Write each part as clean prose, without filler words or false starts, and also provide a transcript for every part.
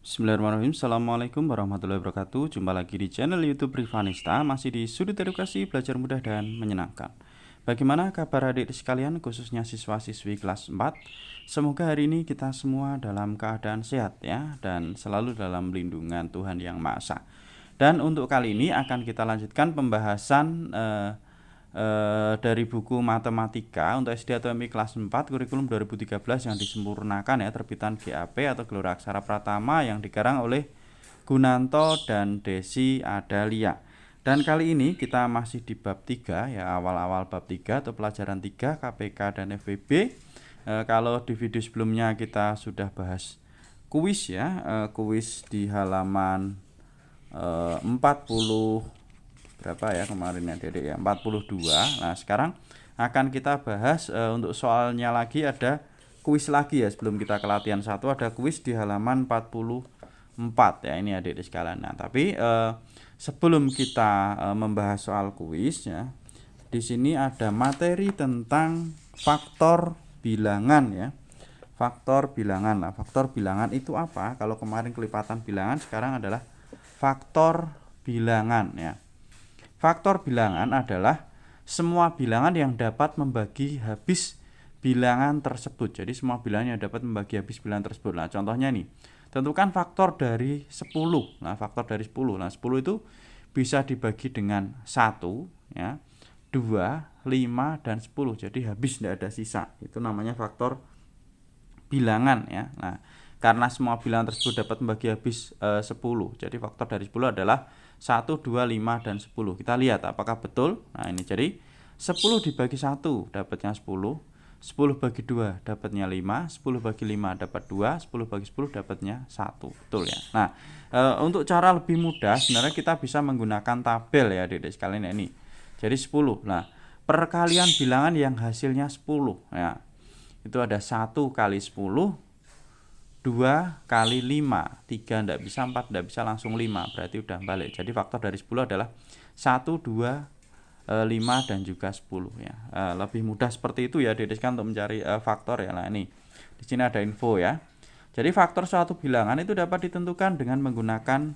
Bismillahirrahmanirrahim. Assalamualaikum warahmatullahi wabarakatuh. Jumpa lagi di channel YouTube Rivanista, masih di sudut edukasi belajar mudah dan menyenangkan. Bagaimana kabar adik sekalian, khususnya siswa-siswi kelas 4? Semoga hari ini kita semua dalam keadaan sehat ya, dan selalu dalam lindungan Tuhan Yang Maha Esa. Dan untuk kali ini akan kita lanjutkan pembahasan dari buku matematika untuk SD atau MI kelas 4 kurikulum 2013 yang disempurnakan ya, terbitan GAP atau Gelora Aksara Pratama yang dikarang oleh Gunanto dan Desi Adalia. Dan kali ini kita masih di bab 3 ya, awal-awal bab 3 atau pelajaran 3 KPK dan FWB. Kalau di video sebelumnya kita sudah bahas kuis ya, kuis di halaman 40 berapa ya kemarin ya Dedek ya, 42. Nah sekarang akan kita bahas untuk soalnya lagi, ada kuis lagi ya. Sebelum kita ke latihan 1 ada kuis di halaman 44 ya, ini adik sekalian. Nah tapi sebelum kita membahas soal kuis ya, di sini ada materi tentang faktor bilangan ya. Faktor bilangan. Nah, faktor bilangan itu apa? Kalau kemarin kelipatan bilangan, sekarang adalah faktor bilangan ya. Faktor bilangan adalah semua bilangan yang dapat membagi habis bilangan tersebut. Jadi semua bilangan yang dapat membagi habis bilangan tersebut. Nah, contohnya nih, tentukan faktor dari 10. Nah, faktor dari 10. Nah, 10 itu bisa dibagi dengan 1 ya, 2, 5 dan 10. Jadi habis, tidak ada sisa. Itu namanya faktor bilangan ya. Nah, karena semua bilangan tersebut dapat membagi habis 10. Jadi faktor dari 10 adalah 1, 2, 5 dan 10. Kita lihat apakah betul. Nah, ini jadi 10 dibagi 1 dapatnya 10. 10 bagi 2 dapatnya 5. 10 bagi 5 dapat 2. 10 bagi 10 dapatnya 1. Betul ya. Nah, untuk cara lebih mudah sebenarnya kita bisa menggunakan tabel ya Adik-adik sekalian ya, ini. Jadi 10. Nah, perkalian bilangan yang hasilnya 10 ya. Itu ada 1 kali 10, 2 kali 5, 3 tidak bisa, 4 tidak bisa, langsung 5, berarti udah balik. Jadi faktor dari 10 adalah 1, 2, 5 dan juga 10 ya. Lebih mudah seperti itu ya dideskan untuk mencari faktor ya. Nah, ini di sini ada info ya. Jadi faktor suatu bilangan itu dapat ditentukan dengan menggunakan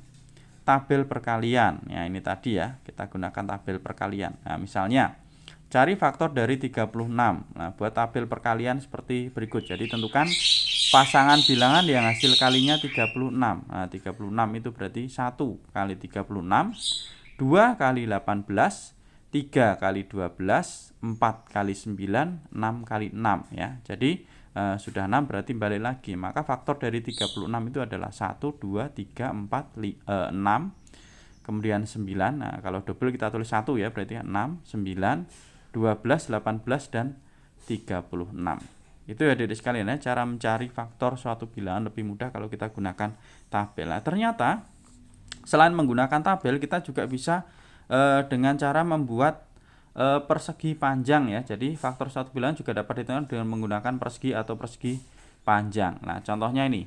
tabel perkalian. Ya, ini tadi ya, kita gunakan tabel perkalian. Nah, misalnya cari faktor dari 36. Nah, buat tabel perkalian seperti berikut. Jadi tentukan pasangan bilangan yang hasil kalinya 36. Nah, 36 itu berarti 1 kali 36, 2 kali 18, 3 kali 12, 4 kali 9, 6 kali 6 ya. Jadi sudah 6 berarti balik lagi. Maka faktor dari 36 itu adalah 1, 2, 3, 4, 6, kemudian 9. Nah, kalau double kita tulis 1 ya, berarti 6, 9, 12, 18 dan 36. Itu ya adik sekalian ya, cara mencari faktor suatu bilangan lebih mudah kalau kita gunakan tabel. Nah, ternyata selain menggunakan tabel, kita juga bisa dengan cara membuat persegi panjang ya. Jadi faktor suatu bilangan juga dapat ditentukan dengan menggunakan persegi atau persegi panjang. Nah, contohnya ini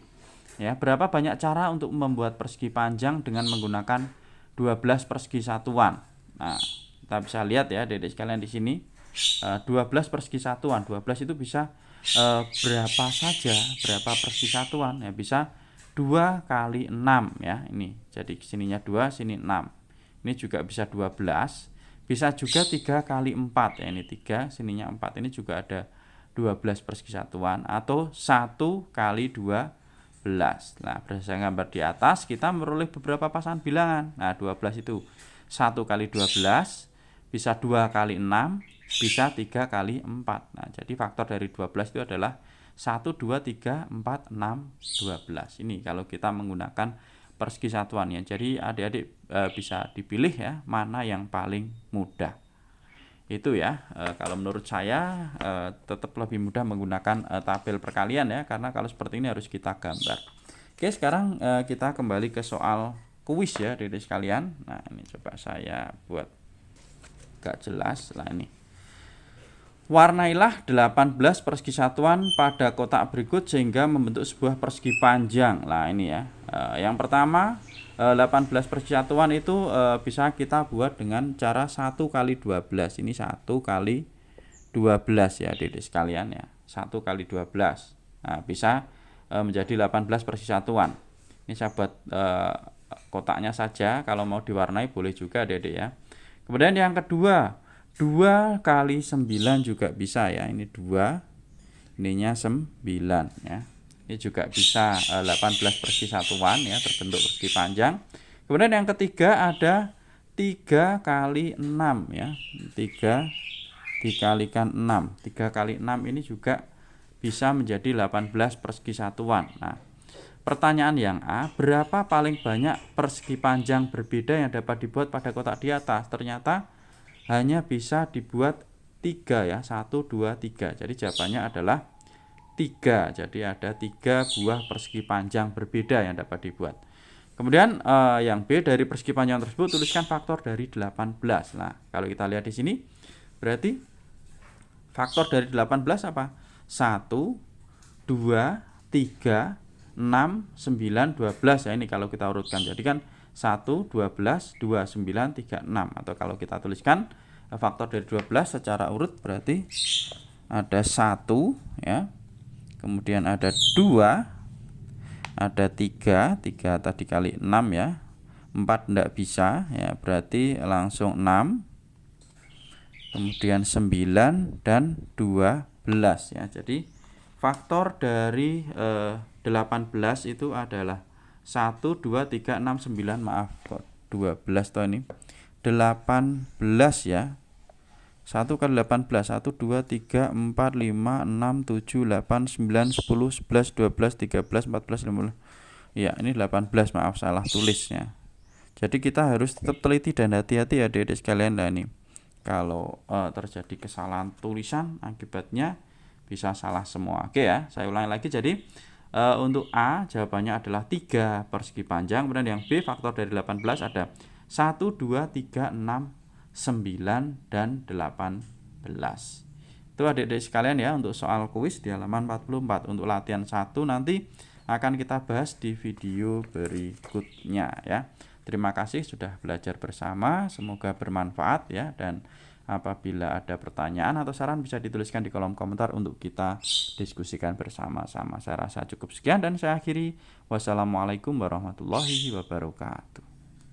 ya, berapa banyak cara untuk membuat persegi panjang dengan menggunakan 12 persegi satuan. Nah, kita bisa lihat ya adik sekalian di sini, 12 persegi satuan. 12 itu bisa berapa saja, berapa persegi satuan ya, bisa 2 kali 6 ya, ini jadi sininya 2, sini 6, ini juga bisa 12, bisa juga 3 kali 4 ya, ini 3, sininya 4, ini juga ada 12 persegi satuan, atau 1 kali 12. Nah, berdasarkan gambar di atas kita memperoleh beberapa pasangan bilangan. Nah, 12 itu 1 kali 12, bisa 2 kali 6, bisa 3 kali 4. Nah, jadi faktor dari 12 itu adalah 1, 2, 3, 4, 6, 12. Ini kalau kita menggunakan persegi satuan ya. Jadi adik-adik bisa dipilih ya, mana yang paling mudah. Itu ya, kalau menurut saya tetap lebih mudah menggunakan tabel perkalian ya, karena kalau seperti ini harus kita gambar. Oke, sekarang kita kembali ke soal kuis ya adik-adik sekalian. Nah, ini coba saya buat gak jelas lah ini. Warnailah 18 persegi satuan pada kotak berikut sehingga membentuk sebuah persegi panjang. Nah, ini ya. Yang pertama, 18 persegi satuan itu bisa kita buat dengan cara 1 kali 12. Ini 1 kali 12 ya adik-adik sekalian ya. 1 kali 12. Nah, bisa menjadi 18 persegi satuan. Ini saya buat kotaknya saja, kalau mau diwarnai boleh juga Adik-adik ya. Kemudian yang kedua, 2 kali 9 juga bisa ya. Ini 2, ininya 9 ya. Ini juga bisa 18 persegi satuan ya, terbentuk persegi panjang. Kemudian yang ketiga ada 3 kali 6 ya. 3 dikalikan 6. 3 kali 6 ini juga bisa menjadi 18 persegi satuan. Nah, pertanyaan yang A, berapa paling banyak persegi panjang berbeda yang dapat dibuat pada kotak di atas? Ternyata hanya bisa dibuat 3 ya, 1, 2, 3. Jadi jawabannya adalah 3. Jadi ada 3 buah persegi panjang berbeda yang dapat dibuat. Kemudian yang B, dari persegi panjang tersebut tuliskan faktor dari 18. Nah, kalau kita lihat di sini berarti faktor dari 18 apa? 1, 2, 3, 6, 9, 12 ya, ini kalau kita urutkan. Jadi kan 1, 12, 2, 9, 3, 6. Atau kalau kita tuliskan faktor dari 12 secara urut berarti ada 1 ya. Kemudian ada 2, ada 3 tadi kali 6 ya. 4 tidak bisa ya, berarti langsung 6. Kemudian 9 dan 12 ya. Jadi faktor dari 18 itu adalah 1, 2, 3, 6, 9. Maaf kok 12 toh ini 18 ya. 1 kali 18, 1, 2, 3, 4, 5, 6, 7, 8, 9, 10, 11, 12, 13, 14, 15. Ya, ini 18, maaf salah tulisnya. Jadi kita harus tetap teliti dan hati-hati ya adik-adik sekalian. Nah ini kalau terjadi kesalahan tulisan, akibatnya bisa salah semua. Oke ya, saya ulangi lagi. Jadi untuk A jawabannya adalah 3 persegi panjang. Kemudian yang B, faktor dari 18 ada 1, 2, 3, 6, 9 dan 18. Itu adik-adik sekalian ya untuk soal kuis di halaman 44. Untuk latihan 1 nanti akan kita bahas di video berikutnya ya. Terima kasih sudah belajar bersama, semoga bermanfaat ya, dan apabila ada pertanyaan atau saran bisa dituliskan di kolom komentar untuk kita diskusikan bersama-sama. Saya rasa cukup sekian dan saya akhiri. Wassalamualaikum warahmatullahi wabarakatuh.